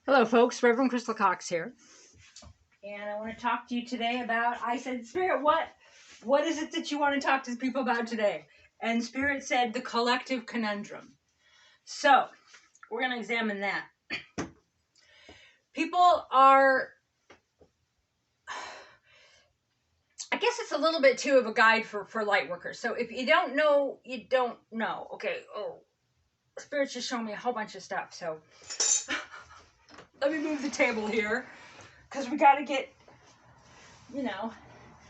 Hello, folks. Reverend Crystal Cox here. And I want to talk to you today about, I said, Spirit, what is it that you want to talk to people about today? And Spirit said, the collective conundrum. So, we're going to examine that. People are, I guess it's a little bit too of a guide for light workers. So, if you don't know, you don't know. Okay, Spirit's just showing me a whole bunch of stuff. So, let me move the table here. Because we got to get,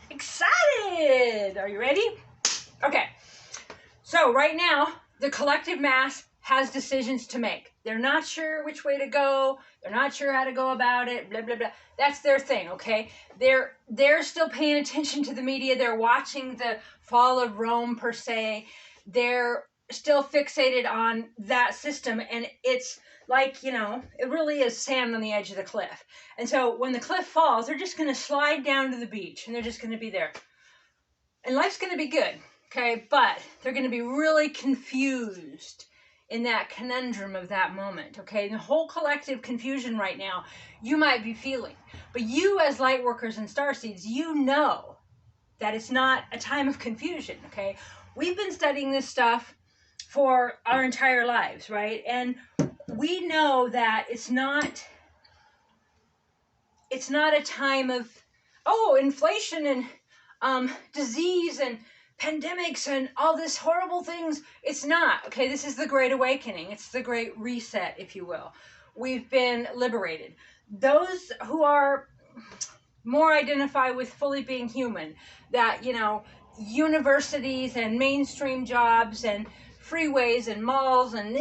excited. Are you ready? Okay. So right now, the collective mass has decisions to make. They're not sure which way to go. They're not sure how to go about it. Blah, blah, blah. That's their thing, okay? They're still paying attention to the media. They're watching the fall of Rome, per se. They're still fixated on that system. And it's like, it really is sand on the edge of the cliff. And so when the cliff falls, they're just going to slide down to the beach. And they're just going to be there. And life's going to be good. Okay, but they're going to be really confused in that conundrum of that moment. Okay, the whole collective confusion right now, you might be feeling. But you as light workers and starseeds, you know that it's not a time of confusion. Okay, we've been studying this stuff for our entire lives, right? And we know that it's not a time of, inflation and disease and pandemics and all this horrible things. It's not. Okay, this is the Great Awakening. It's the Great Reset, if you will. We've been liberated. Those who are more identify with fully being human, that, universities and mainstream jobs and freeways and malls and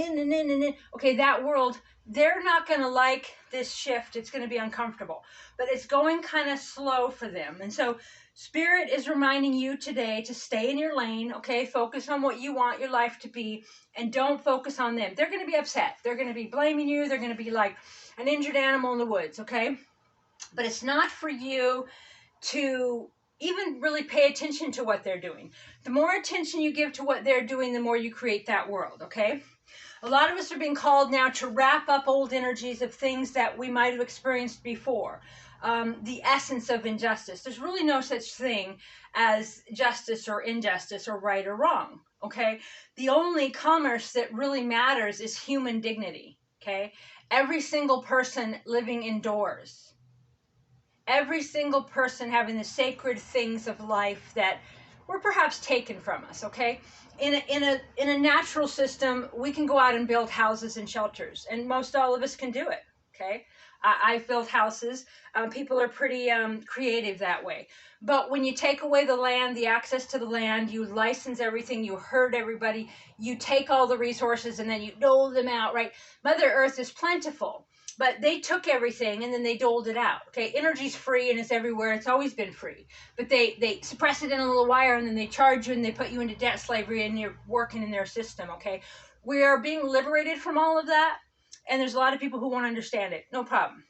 okay, that world, they're not going to like this shift. It's going to be uncomfortable, but it's going kind of slow for them. And so Spirit is reminding you today to stay in your lane, okay? Focus on what you want your life to be, and don't focus on them. They're going to be upset. They're going to be blaming you. They're going to be like an injured animal in the woods, okay? But it's not for you to even really pay attention to what they're doing. The more attention you give to what they're doing, the more you create that world, okay? A lot of us are being called now to wrap up old energies of things that we might have experienced before. The essence of injustice. There's really no such thing as justice or injustice or right or wrong, okay? The only commerce that really matters is human dignity, okay? Every single person living indoors. Every single person having the sacred things of life that were perhaps taken from us, okay? In a natural system, we can go out and build houses and shelters, and most all of us can do it, okay? I've built houses. People are pretty creative that way. But when you take away the land, the access to the land, you license everything, you hurt everybody, you take all the resources, and then you dole them out, right? Mother Earth is plentiful, but they took everything and then they doled it out, okay? Energy's free and it's everywhere. It's always been free. But they suppress it in a little wire, and then they charge you and they put you into debt slavery, and you're working in their system, okay? We are being liberated from all of that. And there's a lot of people who won't understand it. No problem.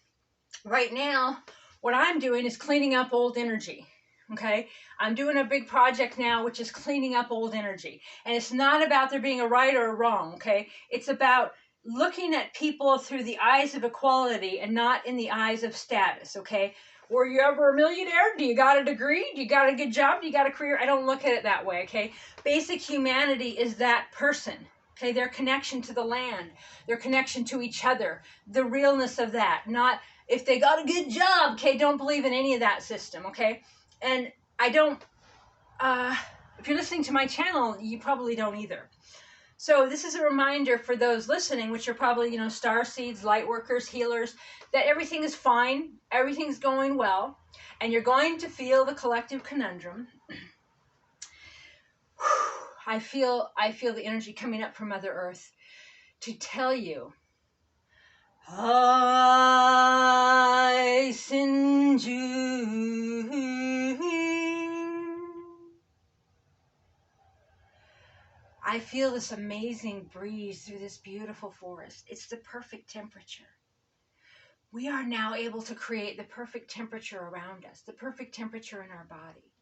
Right now, what I'm doing is cleaning up old energy. Okay? I'm doing a big project now, which is cleaning up old energy. And it's not about there being a right or a wrong. Okay? It's about looking at people through the eyes of equality and not in the eyes of status. Okay? Were you ever a millionaire? Do you got a degree? Do you got a good job? Do you got a career? I don't look at it that way. Okay? Basic humanity is that person. Okay, their connection to the land, their connection to each other, the realness of that. Not if they got a good job, okay, don't believe in any of that system, okay? And I don't, if you're listening to my channel, you probably don't either. So this is a reminder for those listening, which are probably, star seeds, light workers, healers, that everything is fine, everything's going well, and you're going to feel the collective conundrum. I feel the energy coming up from Mother Earth to tell you, I send you. I feel this amazing breeze through this beautiful forest. It's the perfect temperature. We are now able to create the perfect temperature around us, the perfect temperature in our body.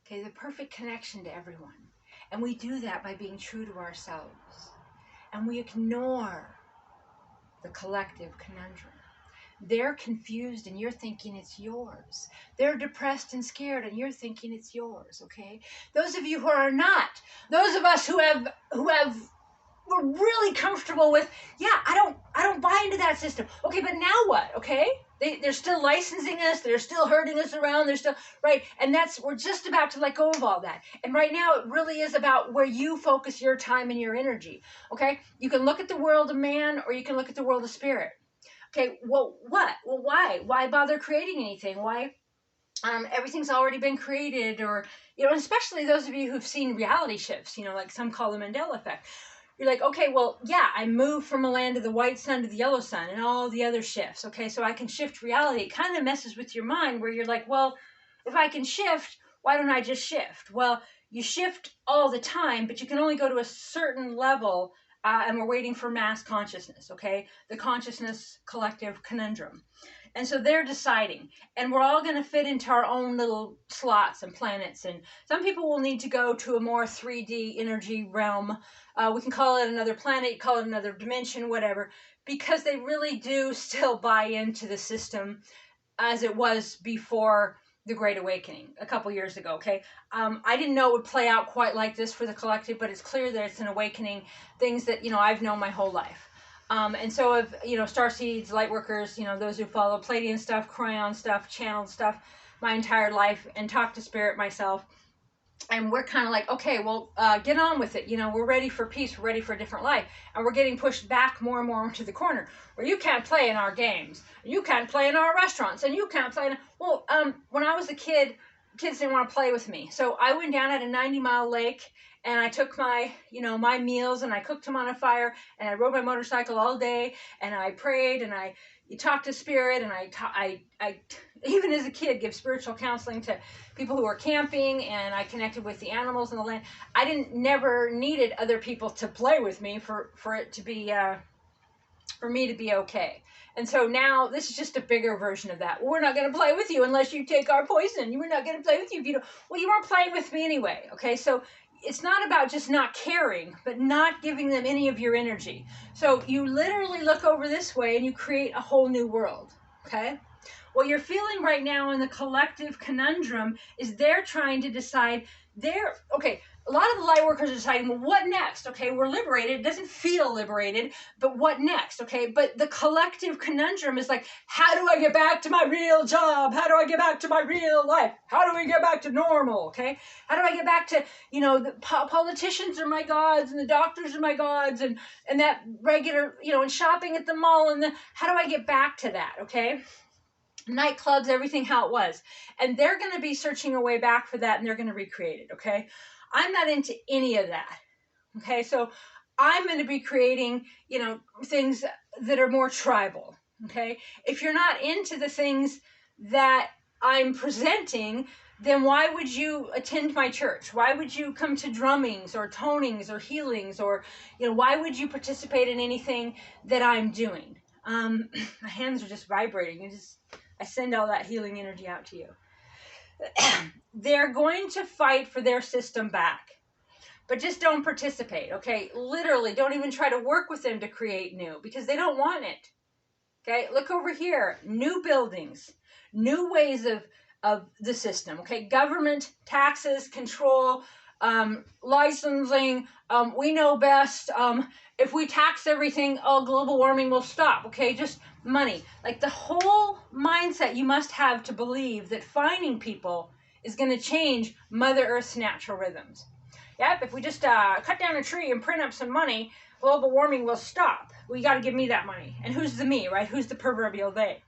Okay, the perfect connection to everyone. And we do that by being true to ourselves. And we ignore the collective conundrum. They're confused and you're thinking it's yours. They're depressed and scared and you're thinking it's yours, okay? Those of you who are not, those of us who we're really comfortable with, yeah, I don't buy into that system. Okay, but now what? Okay? They're still licensing us, they're still herding us around, they're still, right? And we're just about to let go of all that. And right now it really is about where you focus your time and your energy. Okay? You can look at the world of man or you can look at the world of spirit. Okay, well, what? Well, why? Why bother creating anything? Why? Everything's already been created, or, especially those of you who've seen reality shifts, like some call the Mandela effect. You're like, okay, well, yeah, I moved from a land of the white sun to the yellow sun and all the other shifts. Okay, so I can shift reality. It kind of messes with your mind where you're like, well, if I can shift, why don't I just shift? Well, you shift all the time, but you can only go to a certain level, and we're waiting for mass consciousness, okay? The consciousness collective conundrum. And so they're deciding, and we're all going to fit into our own little slots and planets. And some people will need to go to a more 3D energy realm. We can call it another planet, call it another dimension, whatever, because they really do still buy into the system as it was before the Great Awakening a couple years ago, okay? I didn't know it would play out quite like this for the collective, but it's clear that it's an awakening, things that, I've known my whole life. And so of, starseeds, light workers, those who follow Pleiadian stuff, Cryon stuff, channeled stuff, my entire life, and talk to spirit myself. And we're kind of like, okay, well, get on with it. We're ready for peace. We're ready for a different life. And we're getting pushed back more and more into the corner where you can't play in our games. You can't play in our restaurants. And you can't play in... Well, when I was a kid, kids didn't want to play with me. So I went down at a 90-mile lake and I took my, my meals and I cooked them on a fire and I rode my motorcycle all day and I prayed and you talk to spirit, and I even as a kid give spiritual counseling to people who are camping, and I connected with the animals in the land. I never needed other people to play with me for it to be for me to be okay. And so now this is just a bigger version of that. Well, we're not going to play with you unless you take our poison. We're not going to play with you if you don't. Well, you weren't playing with me anyway. Okay, so it's not about just not caring, but not giving them any of your energy. So you literally look over this way and you create a whole new world, okay? What you're feeling right now in the collective conundrum is they're trying to decide, a lot of the light workers are deciding, well, what next? Okay, we're liberated. It doesn't feel liberated, but what next? Okay, but the collective conundrum is like, how do I get back to my real job? How do I get back to my real life? How do we get back to normal? Okay, how do I get back to, the politicians are my gods and the doctors are my gods and that regular, and shopping at the mall and how do I get back to that? Okay. Nightclubs, everything how it was. And they're going to be searching a way back for that and they're going to recreate it, okay? I'm not into any of that, okay? So I'm going to be creating, things that are more tribal, okay? If you're not into the things that I'm presenting, then why would you attend my church? Why would you come to drummings or tonings or healings or, why would you participate in anything that I'm doing? My hands are just vibrating. I send all that healing energy out to you. They're going to fight for their system back, but just don't participate, okay? Literally, don't even try to work with them to create new because they don't want it, okay? Look over here, new buildings, new ways of the system, okay? Government, taxes, control, licensing, we know best. If we tax everything, global warming will stop, okay? Just money. Like the whole mindset you must have to believe that finding people is going to change Mother Earth's natural rhythms. Yep, if we just cut down a tree and print up some money, global warming will stop. Well, you got to give me that money. And who's the me, right? Who's the proverbial they?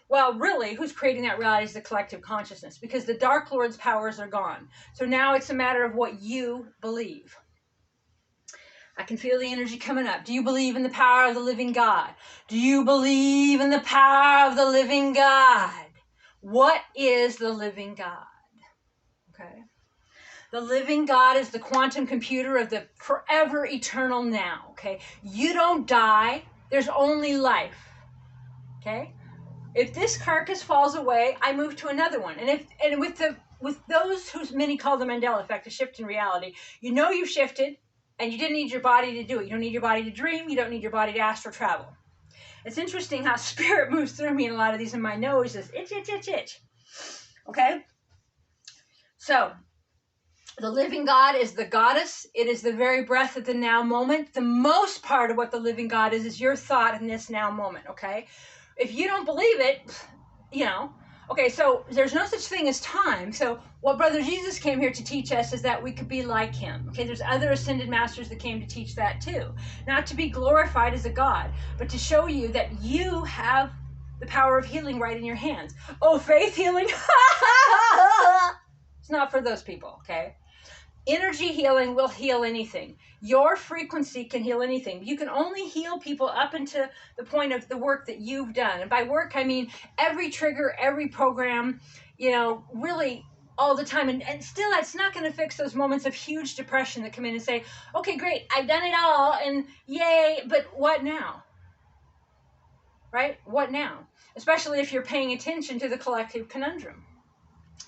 Well, really, who's creating that reality is the collective consciousness because the Dark Lord's powers are gone. So now it's a matter of what you believe. I can feel the energy coming up. Do you believe in the power of the living God? Do you believe in the power of the living God? What is the living God? Okay. The living God is the quantum computer of the forever eternal now. Okay. You don't die. There's only life. Okay. If this carcass falls away, I move to another one. And with those who many call the Mandela effect, a shift in reality, you've shifted. And you didn't need your body to do it. You don't need your body to dream. You don't need your body to astral travel. It's interesting how spirit moves through me, and a lot of these in my nose is itch, itch, itch, itch. Okay? So, the living God is the goddess. It is the very breath of the now moment. The most part of what the living God is your thought in this now moment, okay? If you don't believe it, you know, okay, so there's no such thing as time. So what Brother Jesus came here to teach us is that we could be like him. Okay, there's other ascended masters that came to teach that too. Not to be glorified as a God, but to show you that you have the power of healing right in your hands. Oh, faith healing? It's not for those people, okay? Energy healing will heal anything. Your frequency can heal anything. You can only heal people up into the point of the work that you've done. And by work, I mean every trigger, every program, you know, really all the time. And still, that's not going to fix those moments of huge depression that come in and say, okay, great, I've done it all, and yay, but what now? Right? What now? Especially if you're paying attention to the collective conundrum.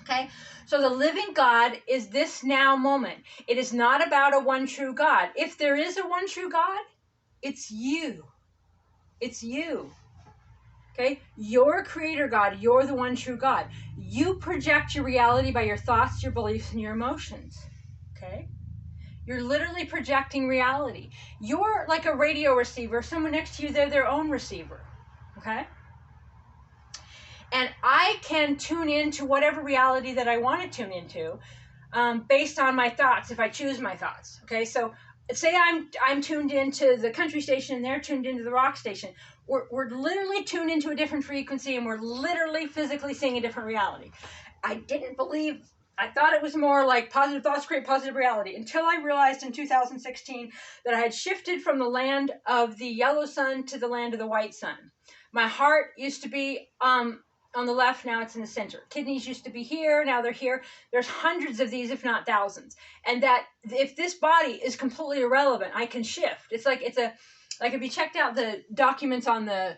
Okay, so the living God is this now moment. It is not about a one true God. If there is a one true God, it's you. It's you. Okay, you're a creator God. You're the one true God. You project your reality by your thoughts, your beliefs, and your emotions. Okay, you're literally projecting reality. You're like a radio receiver. Someone next to you, they're their own receiver. Okay. And I can tune into whatever reality that I want to tune into based on my thoughts, if I choose my thoughts. Okay, so say I'm tuned into the country station and they're tuned into the rock station. We're literally tuned into a different frequency, and we're literally physically seeing a different reality. I thought it was more like positive thoughts create positive reality, until I realized in 2016 that I had shifted from the land of the yellow sun to the land of the white sun. My heart used to be on the left, now it's in the center. Kidneys used to be here, now they're here. There's hundreds of these, if not thousands. And that if this body is completely irrelevant, I can shift. It's like if you checked out the documents on the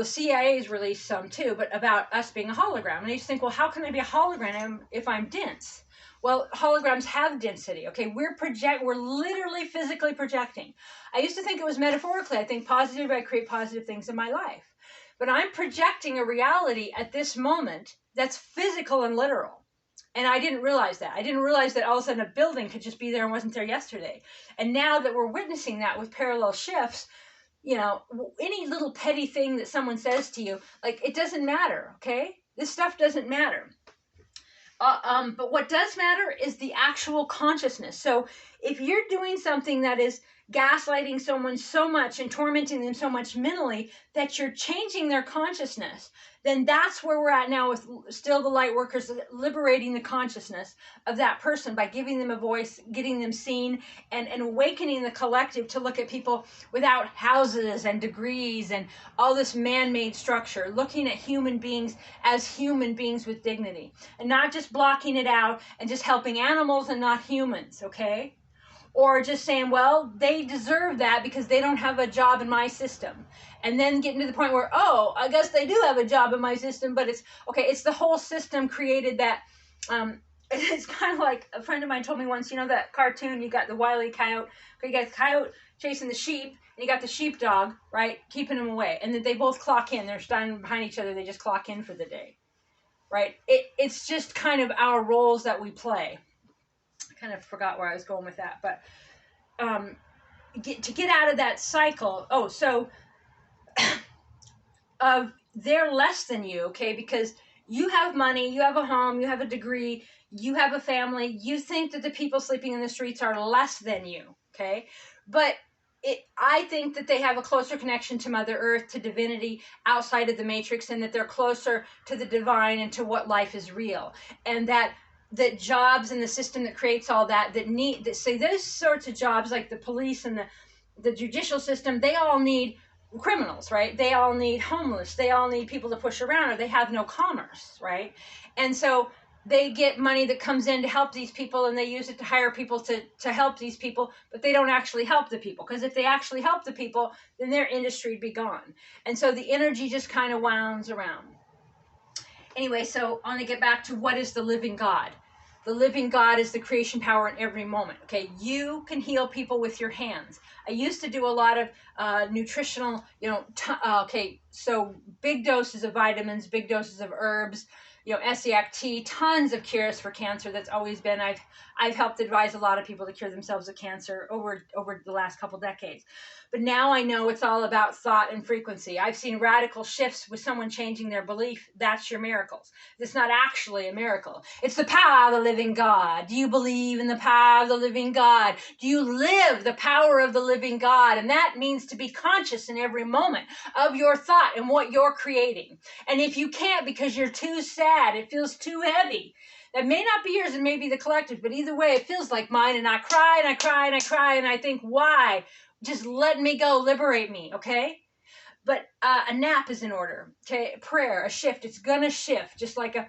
CIA's released some too, but about us being a hologram. And you think, well, how can I be a hologram if I'm dense? Well, holograms have density, okay? We're literally physically projecting. I used to think it was metaphorically. I think positive, I create positive things in my life. But I'm projecting a reality at this moment that's physical and literal. And I didn't realize that. I didn't realize that all of a sudden a building could just be there and wasn't there yesterday. And now that we're witnessing that with parallel shifts, you know, any little petty thing that someone says to you, like, it doesn't matter, okay? This stuff doesn't matter. But what does matter is the actual consciousness. So if you're doing something that is gaslighting someone so much and tormenting them so much mentally that you're changing their consciousness, then that's where we're at now with still the light workers, liberating the consciousness of that person by giving them a voice, getting them seen, and awakening the collective to look at people without houses and degrees and all this man-made structure, looking at human beings as human beings with dignity, and not just blocking it out and just helping animals and not humans, okay? Or just saying, well, they deserve that because they don't have a job in my system. And then getting to the point where, oh, I guess they do have a job in my system, but it's, okay, it's the whole system created that. It's kind of like a friend of mine told me once, you know that cartoon, you got the Wile E. Coyote, you got the coyote chasing the sheep, and you got the sheepdog, right, keeping them away. And then they both clock in. They're standing behind each other. They just clock in for the day, right? It's just kind of our roles that we play. Kind of forgot where I was going with that, but to get out of that cycle. Oh, so they're less than you, okay? Because you have money, you have a home, you have a degree, you have a family. You think that the people sleeping in the streets are less than you, okay? But I think that they have a closer connection to Mother Earth, to divinity outside of the matrix, and that they're closer to the divine and to what life is real, and that jobs and the system that creates all that say those sorts of jobs, like the police and the judicial system, they all need criminals, right? They all need homeless. They all need people to push around, or they have no commerce, right? And so they get money that comes in to help these people, and they use it to hire people to help these people, but they don't actually help the people, because if they actually help the people, then their industry would be gone. And so the energy just kind of wounds around. Anyway, so I want to get back to what is the living God. the living God is the creation power in every moment. Okay, you can heal people with your hands. I used to do a lot of nutritional, okay, so big doses of vitamins, big doses of herbs, SEACT, tons of cures for cancer. That's always been, I've helped advise a lot of people to cure themselves of cancer over the last couple decades. But now I know it's all about thought and frequency. I've seen radical shifts with someone changing their belief. That's your miracles. It's not actually a miracle. It's the power of the living God. Do you believe in the power of the living God? Do you live the power of the living God? And that means to be conscious in every moment of your thought and what you're creating. And if you can't because you're too sad, it feels too heavy. That may not be yours, it may be the collective, but either way, it feels like mine. And I cry and I cry and I cry and I think, why? Just let me go, liberate me, okay? But a nap is in order, okay? Prayer, a shift, it's gonna shift, just like a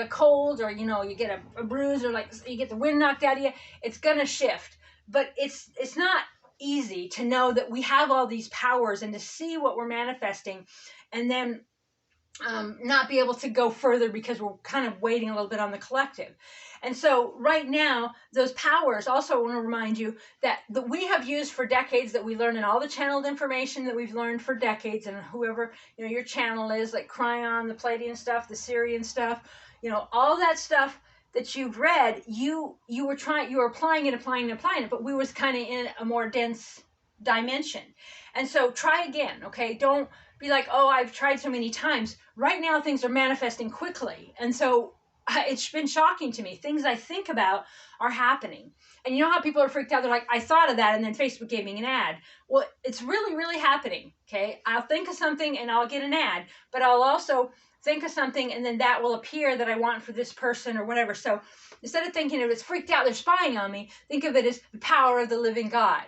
cold, or you get a bruise, or like you get the wind knocked out of you. It's gonna shift, but it's not easy to know that we have all these powers and to see what we're manifesting, and then not be able to go further because we're kind of waiting a little bit on the collective. And so right now, those powers, also I want to remind you that we have used for decades, that we learn in all the channeled information that we've learned for decades, and whoever, your channel is, like Cryon, the Palladian stuff, the Syrian stuff, all that stuff that you've read, you were applying it, but we was kind of in a more dense dimension. And so try again, okay? Don't be like, oh, I've tried so many times. Right now, things are manifesting quickly. And so it's been shocking to me. Things I think about are happening. And you know how people are freaked out? They're like, I thought of that, and then Facebook gave me an ad. Well, it's really, really happening, okay? I'll think of something, and I'll get an ad. But I'll also think of something, and then that will appear that I want for this person or whatever. So instead of thinking of it's freaked out, they're spying on me, think of it as the power of the living God.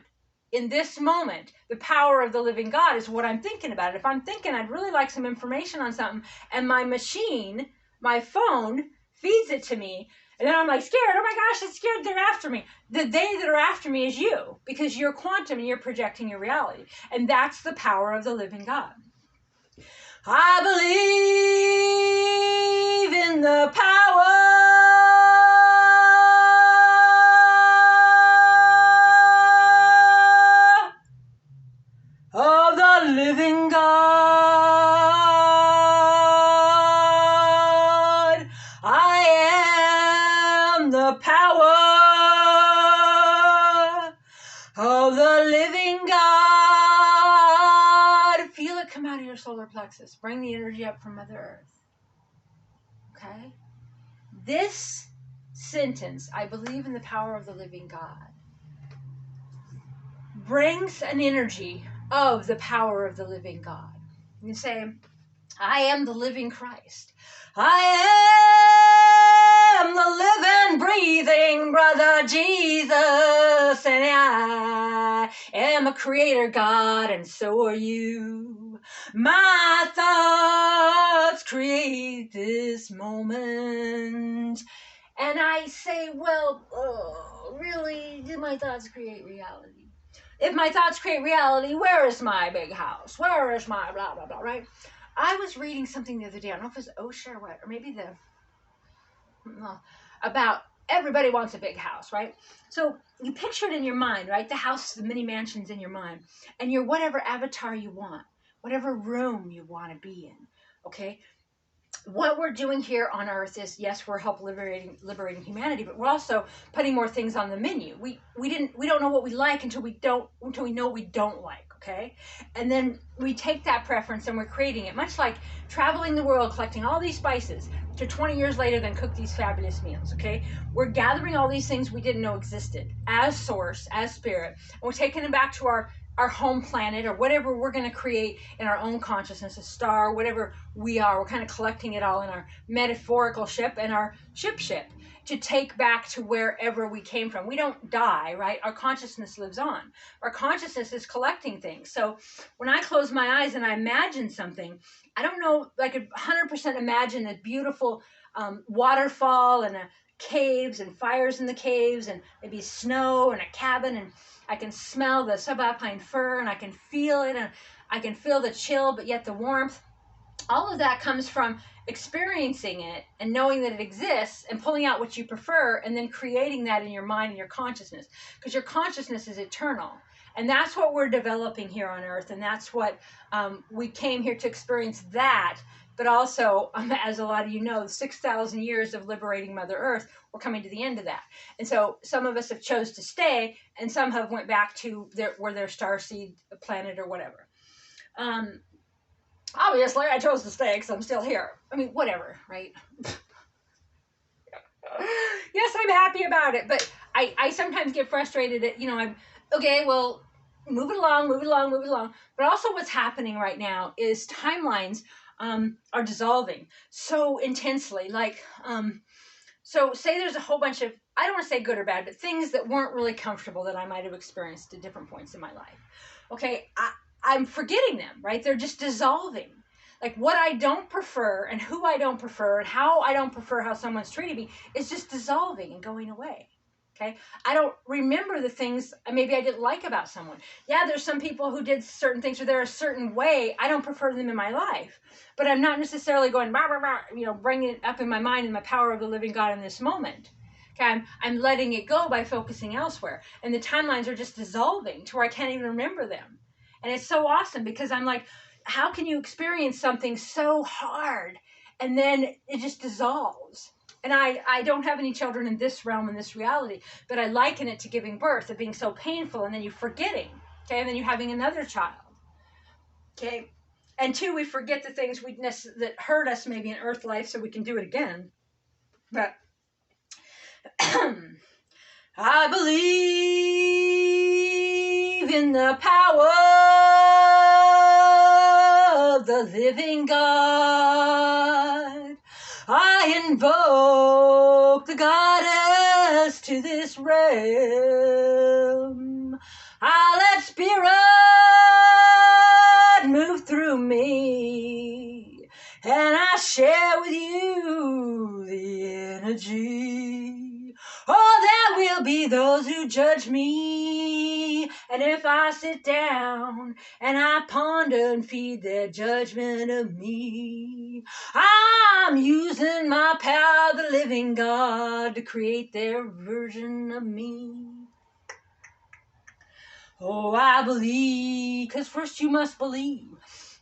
In this moment, the power of the living God is what I'm thinking about. If I'm thinking I'd really like some information on something, and my machine, my phone, feeds it to me, and then I'm like scared, oh my gosh, it's scared, they're after me. The they that are after me is you, because you're quantum and you're projecting your reality. And that's the power of the living God. I believe in the power of the living God. I am the power of the living God. Feel it come out of your solar plexus. Bring the energy up from Mother Earth. Okay? This sentence, I believe in the power of the living God, brings an energy of the power of the living God. You say, I am the living Christ. I am the living, breathing brother Jesus, and I am a creator God, and so are you. My thoughts create this moment. And I say, well, really, do my thoughts create reality? If my thoughts create reality, where is my big house? Where is my blah, blah, blah, right? I was reading something the other day, I don't know if it was OSHA or what, or maybe about everybody wants a big house, right? So you picture it in your mind, right? The house, the mini mansions in your mind, and you're whatever avatar you want, whatever room you want to be in, okay? What we're doing here on Earth is, yes, we're liberating humanity, but we're also putting more things on the menu. We don't know what we like until we know what we don't like, okay? And then we take that preference and we're creating it, much like traveling the world, collecting all these spices to 20 years later then cook these fabulous meals, okay? We're gathering all these things we didn't know existed as source, as spirit, and we're taking them back to our home planet, or whatever we're going to create in our own consciousness, a star, whatever we are. We're kind of collecting it all in our metaphorical ship and our ship to take back to wherever we came from. We don't die, right? Our consciousness lives on. Our consciousness is collecting things. So when I close my eyes and I imagine something, I don't know, like 100% imagine a beautiful waterfall and caves and fires in the caves and maybe snow and a cabin, and I can smell the subalpine fir and I can feel it, and I can feel the chill but yet the warmth. all of that comes from experiencing it and knowing that it exists and pulling out what you prefer and then creating that in your mind and your consciousness, because your consciousness is eternal. And that's what we're developing here on earth. And that's what we came here to experience, that. But also, as a lot of you know, 6,000 years of liberating Mother Earth, we're coming to the end of that. And so some of us have chose to stay, and some have went back to their starseed planet or whatever. Obviously, I chose to stay because I'm still here. I mean, whatever, right? Yes, I'm happy about it, but I sometimes get frustrated at, I'm, okay, well, move it along. But also what's happening right now is timelines are dissolving so intensely. Like, so say there's a whole bunch of, I don't want to say good or bad, but things that weren't really comfortable that I might have experienced at different points in my life. Okay, I'm forgetting them, right? They're just dissolving. Like what I don't prefer and who I don't prefer and how I don't prefer how someone's treated me is just dissolving and going away. Okay, I don't remember the things maybe I didn't like about someone. Yeah, there's some people who did certain things or they're a certain way. I don't prefer them in my life, but I'm not necessarily going, rah, rah, rah, bringing it up in my mind and my power of the living God in this moment. Okay, I'm letting it go by focusing elsewhere. And the timelines are just dissolving to where I can't even remember them. And it's so awesome because I'm like, how can you experience something so hard and then it just dissolves? And I don't have any children in this realm, in this reality, but I liken it to giving birth, of being so painful, and then you forgetting, okay, and then you having another child, okay, and two, we forget the things that hurt us maybe in earth life so we can do it again. But I believe in the power of the living God. I invoke the goddess to this realm. I let spirit move through me, and I share with you the energy. Oh, there will be those who judge me, and if I sit down and I ponder and feed their judgment of me, I'm using my power, the living God, to create their version of me. Oh, I believe, because first you must believe.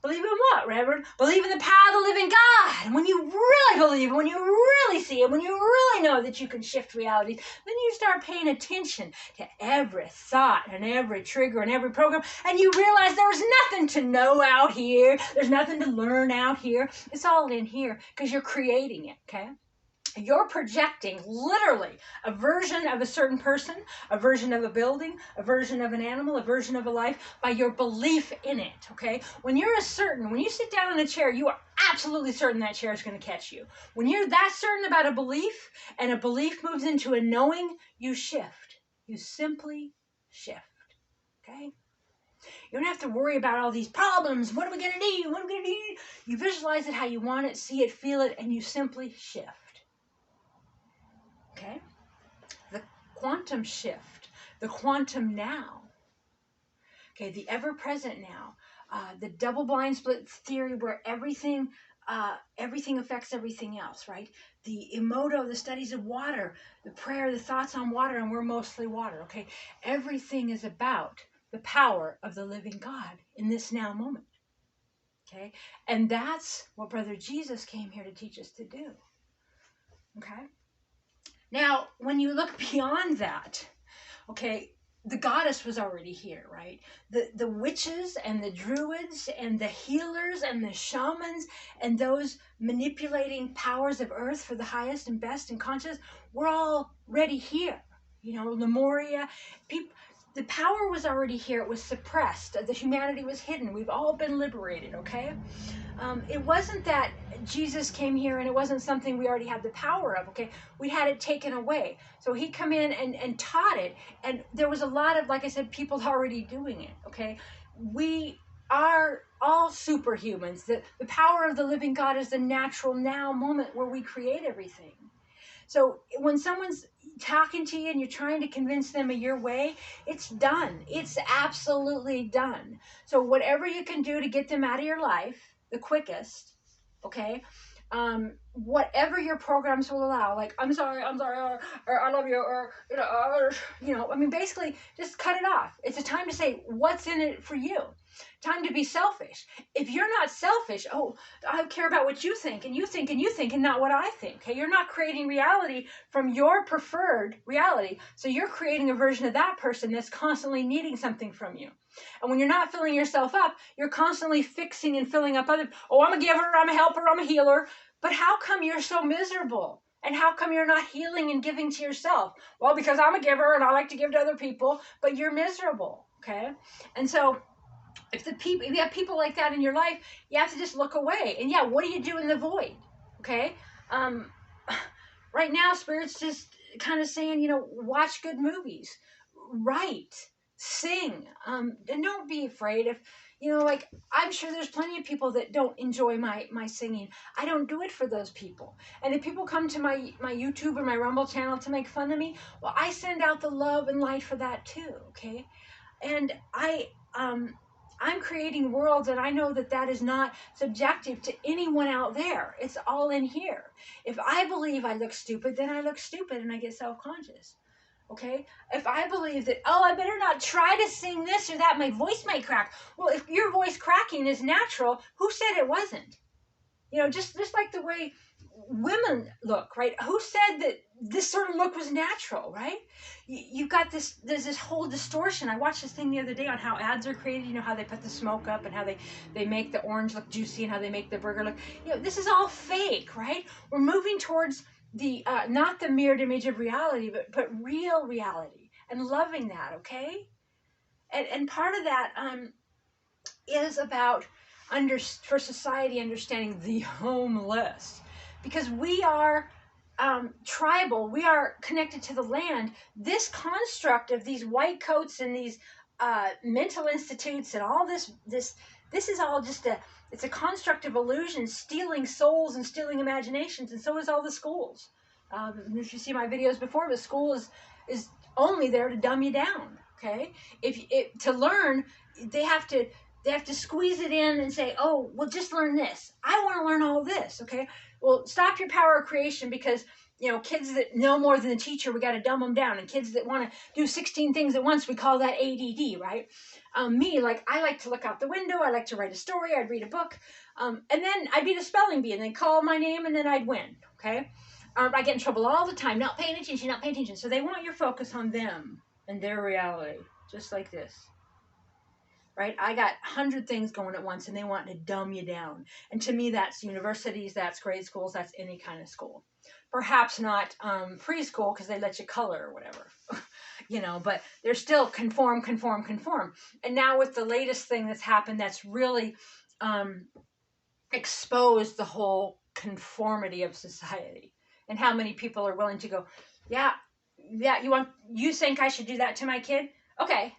Believe in what, Reverend? Believe in the power of the living God. And when you really believe, when you really see it, when you really know that you can shift reality, then you start paying attention to every thought and every trigger and every program, and you realize there's nothing to know out here. There's nothing to learn out here. It's all in here because you're creating it, okay? You're projecting literally a version of a certain person, a version of a building, a version of an animal, a version of a life by your belief in it, okay? When you sit down in a chair, you are absolutely certain that chair is going to catch you. When you're that certain about a belief and a belief moves into a knowing, you shift. You simply shift, okay? You don't have to worry about all these problems. What are we going to do? What are we going to do? You visualize it how you want it, see it, feel it, and you simply shift. Okay? The quantum shift, the quantum now, okay, the ever-present now, the double-blind split theory where everything affects everything else, right? The emoto, the studies of water, the prayer, the thoughts on water, and we're mostly water, okay? Everything is about the power of the living God in this now moment, okay? And that's what Brother Jesus came here to teach us to do, okay? Now, when you look beyond that, okay, the goddess was already here, right? The witches and the druids and the healers and the shamans and those manipulating powers of earth for the highest and best and conscious were already here. Lemuria, the power was already here. It was suppressed. The humanity was hidden. We've all been liberated, okay? It wasn't that Jesus came here and it wasn't something we already had the power of, okay? We had it taken away. So he come in and taught it. And there was a lot of, like I said, people already doing it, okay? We are all superhumans. The power of the living God is the natural now moment where we create everything. So when someone's talking to you and you're trying to convince them of your way, it's done. It's absolutely done. So whatever you can do to get them out of your life the quickest, okay? Whatever your programs will allow, like I'm sorry, or I love you, or I mean, basically, just cut it off. It's a time to say what's in it for you. Time to be selfish. If you're not selfish, oh, I care about what you think, and you think, and you think, and not what I think. Okay, you're not creating reality from your preferred reality, so you're creating a version of that person that's constantly needing something from you. And when you're not filling yourself up, you're constantly fixing and filling up other. Oh, I'm a giver, I'm a helper, I'm a healer. But how come you're so miserable? And how come you're not healing and giving to yourself? Well, because I'm a giver and I like to give to other people, but you're miserable, okay? And so if you have people like that in your life, you have to just look away. And yeah, what do you do in the void? Okay? Right now, Spirit's just kind of saying, watch good movies, write, sing, and don't be afraid if, like, I'm sure there's plenty of people that don't enjoy my singing. I don't do it for those people. And if people come to my YouTube or my Rumble channel to make fun of me, well, I send out the love and light for that too, okay? And I'm creating worlds, and I know that is not subjective to anyone out there. It's all in here. If I believe I look stupid, then I look stupid and I get self-conscious. Okay? If I believe that, oh, I better not try to sing this or that, my voice might crack. Well, if your voice cracking is natural, who said it wasn't? Just like the way women look, right? Who said that this sort of look was natural, right? You've got there's this whole distortion. I watched this thing the other day on how ads are created, how they put the smoke up and how they make the orange look juicy and how they make the burger look, this is all fake, right? We're moving towards the, not the mirrored image of reality, but real reality, and loving that, okay? And part of that is about for society understanding the homeless, because we are tribal, we are connected to the land. This construct of these white coats and these mental institutes and all this is all just it's a construct of illusion, stealing souls and stealing imaginations, and so is all the schools. If you see my videos before, the school is only there to dumb you down, okay? To learn, they have to squeeze it in and say, oh, well, just learn this. I want to learn all this, okay? Well, stop your power of creation, because, kids that know more than the teacher, we got to dumb them down. And kids that want to do 16 things at once, we call that ADD, right? I like to look out the window. I like to write a story. I'd read a book. And then I'd be the spelling bee and they'd call my name and then I'd win, okay? I get in trouble all the time, not paying attention. So they want your focus on them and their reality, just like this. Right? I got 100 things going at once and they want to dumb you down. And to me, that's universities, that's grade schools, that's any kind of school. Perhaps not preschool, because they let you color or whatever. But they're still conform. And now with the latest thing that's happened, that's really exposed the whole conformity of society. And how many people are willing to go, yeah, you think I should do that to my kid? Okay.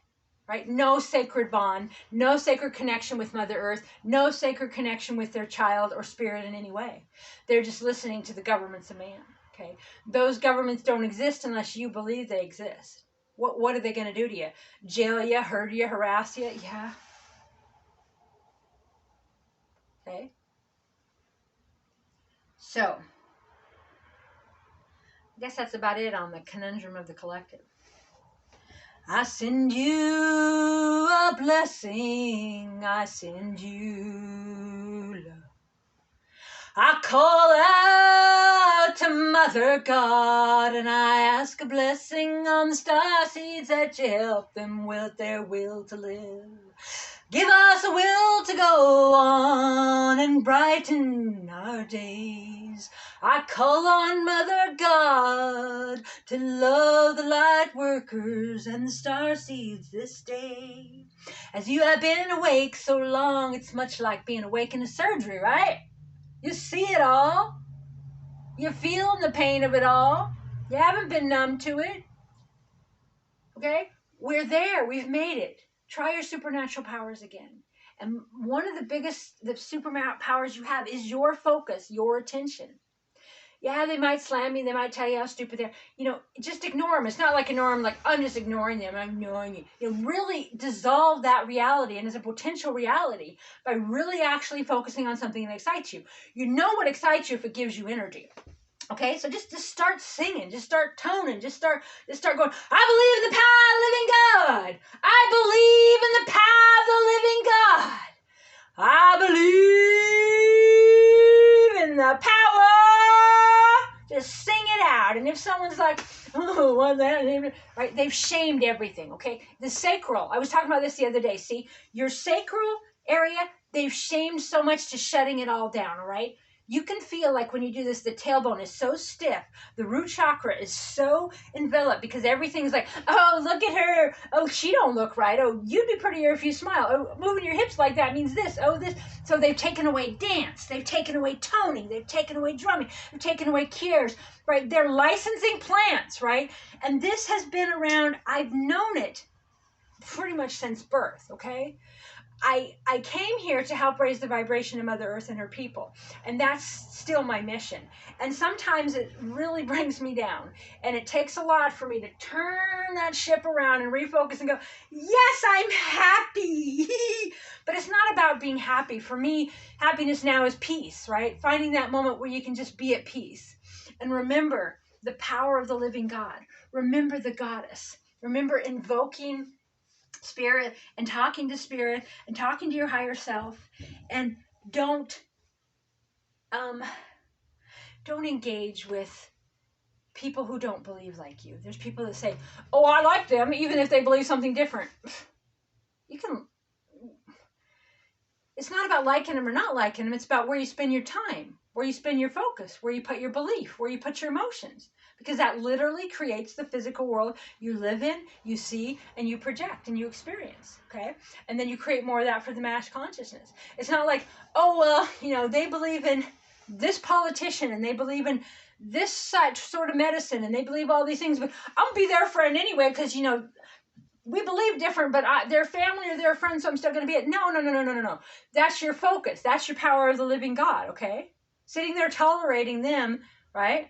Right? No sacred bond, no sacred connection with Mother Earth, no sacred connection with their child or spirit in any way. They're just listening to the governments of man. Okay? Those governments don't exist unless you believe they exist. What are they going to do to you? Jail you, hurt you, harass you? Yeah. Okay? So, I guess that's about it on the conundrum of the collective. I send you a blessing, I send you love. I call out to Mother God and I ask a blessing on the star seeds that you help them with their will to live. Give us a will to go on and brighten our days. I call on Mother God to love the light workers and the star seeds this day. As you have been awake so long, it's much like being awake in a surgery, right? You see it all. You're feeling the pain of it all. You haven't been numb to it. Okay? We're there. We've made it. Try your supernatural powers again. And one of the biggest, the superpowers you have is your focus, your attention. Yeah, they might slam you. They might tell you how stupid they are. You know, just ignore them. It's not like ignore them like, I'm just ignoring them. I'm ignoring you. You know, really dissolve that reality and as a potential reality by really actually focusing on something that excites you. You know what excites you if it gives you energy. Okay, so just start singing, just start toning, just start going, I believe in the power of the living God. I believe in the power of the living God. I believe in the power. Just sing it out. And if someone's like, oh, what that? Right? They've shamed everything, okay? The sacral, I was talking about this the other day. See, your sacral area, they've shamed so much to shutting it all down, all right? You can feel like when you do this, the tailbone is so stiff. The root chakra is so enveloped because everything's like, oh, look at her. Oh, she don't look right. Oh, you'd be prettier if you smile. Oh, moving your hips like that means this. Oh, this. So they've taken away dance. They've taken away toning. They've taken away drumming. They've taken away cures, right? They're licensing plants, right? And this has been around. I've known it pretty much since birth, okay? I came here to help raise the vibration of Mother Earth and her people. And that's still my mission. And sometimes it really brings me down. And it takes a lot for me to turn that ship around and refocus and go, yes, I'm happy. But it's not about being happy. For me, happiness now is peace, right? Finding that moment where you can just be at peace. And remember the power of the living God. Remember the goddess. Remember invoking spirit and talking to spirit and talking to your higher self, and don't engage with people who don't believe like you. There's people that say, oh, I like them even if they believe something different. It's not about liking them or not liking them. It's about where you spend your time, where you spend your focus, where you put your belief, where you put your emotions. Because that literally creates the physical world you live in, you see, and you project and you experience, okay? And then you create more of that for the mass consciousness. It's not like, oh, well, you know, they believe in this politician and they believe in this such sort of medicine and they believe all these things, but I'll be their friend anyway because, you know, we believe different, but they're family or they're friends, so I'm still going to be it. No. That's your focus. That's your power of the living God, okay? Sitting there tolerating them, right?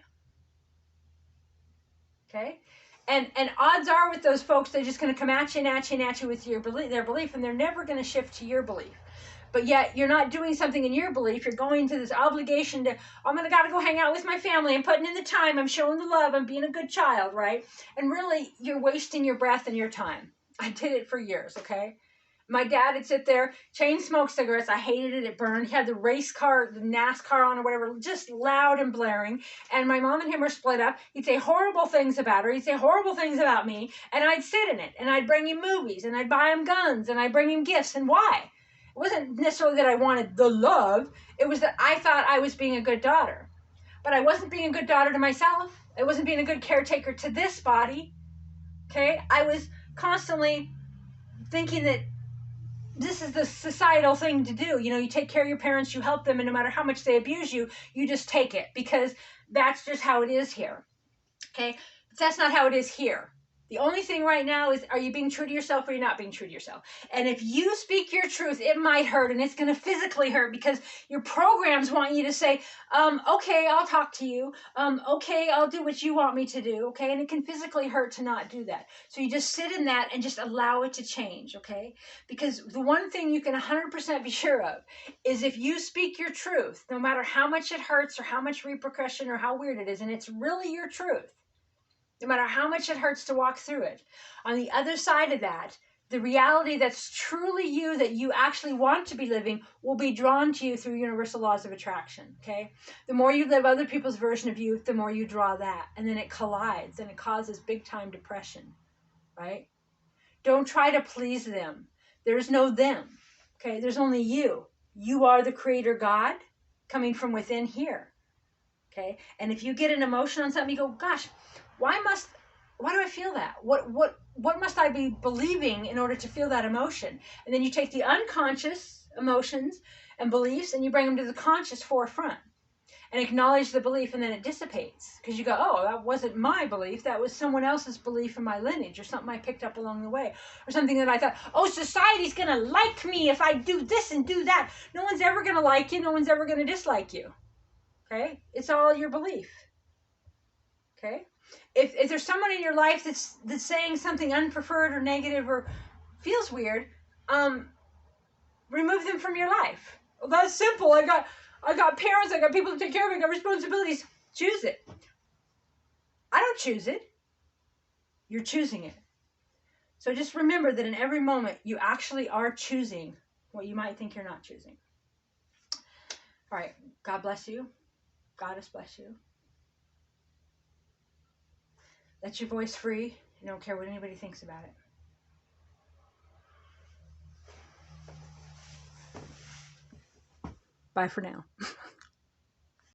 Okay, and odds are with those folks, they're just going to come at you with their belief, and they're never going to shift to your belief. But yet you're not doing something in your belief. You're going to this obligation to, I'm going to got to go hang out with my family. I'm putting in the time. I'm showing the love. I'm being a good child, right? And really, you're wasting your breath and your time. I did it for years, okay? My dad would sit there, chain smoke cigarettes. I hated it. It burned. He had the race car, the NASCAR on or whatever, just loud and blaring. And my mom and him were split up. He'd say horrible things about her. He'd say horrible things about me. And I'd sit in it. And I'd bring him movies. And I'd buy him guns. And I'd bring him gifts. And why? It wasn't necessarily that I wanted the love. It was that I thought I was being a good daughter. But I wasn't being a good daughter to myself. I wasn't being a good caretaker to this body. Okay? I was constantly thinking that this is the societal thing to do. You know, you take care of your parents, you help them, and no matter how much they abuse you, you just take it because that's just how it is here. Okay? But that's not how it is here. The only thing right now is, are you being true to yourself or are you not being true to yourself? And if you speak your truth, it might hurt, and it's going to physically hurt because your programs want you to say, okay, I'll talk to you. Okay, I'll do what you want me to do. Okay, and it can physically hurt to not do that. So you just sit in that and just allow it to change, okay? Because the one thing you can 100% be sure of is if you speak your truth, no matter how much it hurts or how much repercussion or how weird it is, and it's really your truth, no matter how much it hurts to walk through it, on the other side of that, the reality that's truly you, that you actually want to be living, will be drawn to you through universal laws of attraction, okay? The more you live other people's version of you, the more you draw that. And then it collides, and it causes big-time depression, right? Don't try to please them. There's no them, okay? There's only you. You are the creator God coming from within here, okay? And if you get an emotion on something, you go, gosh, why do I feel that? What must I be believing in order to feel that emotion? And then you take the unconscious emotions and beliefs and you bring them to the conscious forefront and acknowledge the belief, and then it dissipates because you go, oh, that wasn't my belief. That was someone else's belief in my lineage or something I picked up along the way or something that I thought, oh, society's going to like me if I do this and do that. No one's ever going to like you. No one's ever going to dislike you. Okay? It's all your belief. Okay? If there's someone in your life that's saying something unpreferred or negative or feels weird, remove them from your life. Well, that's simple. I got parents, I got people to take care of me, I got responsibilities. Choose it. I don't choose it. You're choosing it. So just remember that in every moment, you actually are choosing what you might think you're not choosing. All right. God bless you. Goddess bless you. Let your voice free. You don't care what anybody thinks about it. Bye for now.